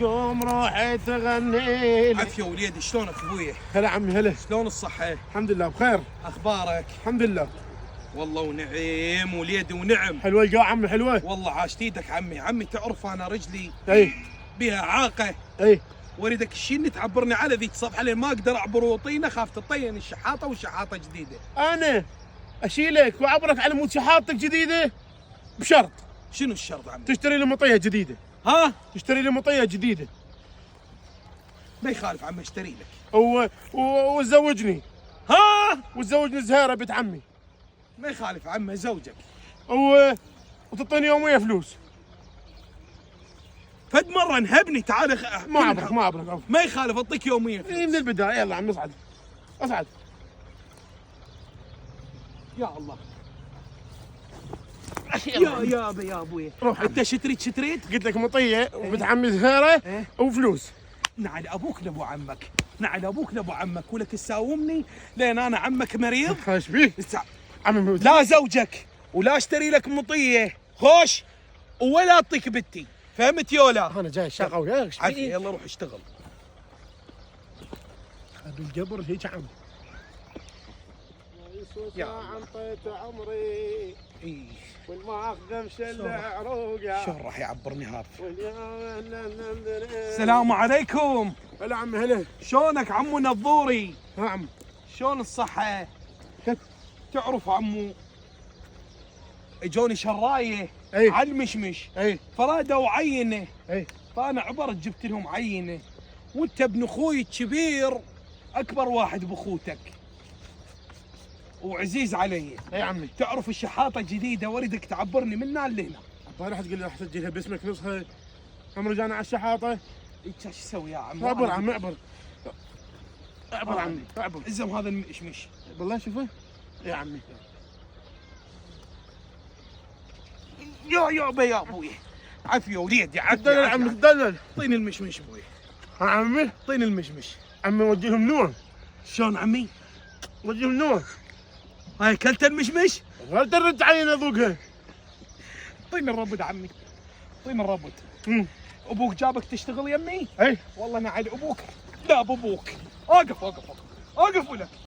قوم روحي تغني لي. عافية وليدي، شلونك ابويا؟ هلا عمي هلا. شلون الصحة؟ الحمد لله بخير. اخبارك؟ الحمد لله. والله ونعم وليدي ونعم. حلوه القاع عمي حلوه. والله عاشت ايدك عمي تعرف انا رجلي اي بها اعاقة. اي واريدك تشيلني تعبرني على ذيك صفحة لين ما اقدر اعبر وطينه، خاف تطين الشحاطة والشحاطة جديدة. انا اشيلك واعبرك على مود شحاطك جديده بشرط شنو الشرط عمي؟ تشتري لي مطيه جديده. ها؟ تشتري لي مطيه جديده ما يخالف عمي اشتري لك. وتزوجني. ها؟ وتزوجني زهيره بنت عمي. ما يخالف عمي زوجك. وتعطيني يوميه فلوس. فد مرة انهبني تعال ما عبرك ما يخالف اعطيك يومية فلوس. من البدايه. يلا عم اصعد اصعد. يا الله. يلا. يا ابوي روح انت شتريت قلت لك مطيه وبنت عمي زهيره إيه؟ وفلوس. نعل ابوك لابو عمك، نعل ابوك لابو عمك، ولك تساومني لين انا عمك مريض. ايش بيه؟ عمي لا زوجك ولا اشتري لك مطيه خوش ولا اعطيك بنتي، فهمت يولا؟ انا جاي شغل وياك. عافية يلا روح اشتغل. هذا الجبر هيك عم. يا انطيت عمري اي والماخذ مشلع عروقه. شلون راح يعبرني هذا؟ السلام السلام عليكم. هلا عمي هلا. شلونك عمو نظوري؟ ها عم. شلون الصحة؟ تعرف عمو اجوني شرايه اي على المشمش اي فرادوا عينه، اي فانا عبرت جبت لهم عينه، وانت ابن اخوي الكبير اكبر واحد باخوتك وعزيز علي. اي عمي. تعرف الشحاطه جديده واريدك تعبرني من هنا لهنا. راح تقول لي راح تسجلها باسمك نصها. هم رجعنا على الشحاطه. ايش اسوي يا عم؟ اعبر عمي اعبر. اعبر عمي اعبر. ازم هذا المشمش. بالله شوفه يا عمي. يا ابوي عافيه وليدي عافيه. دلل عمي دلل. اعطيني المشمش ابوي. ها عمي. اعطيني المشمش. عمي وجههم نور. شلون عمي؟ وجههم نور. هاي اكلت المشمش؟ ولا ترد عين اذوقها. اعطيني الربد عمي، اعطيني الربد. ابوك جابك تشتغل يمي؟ اي والله نعل ابوك. لا ابوك. اوقف ولا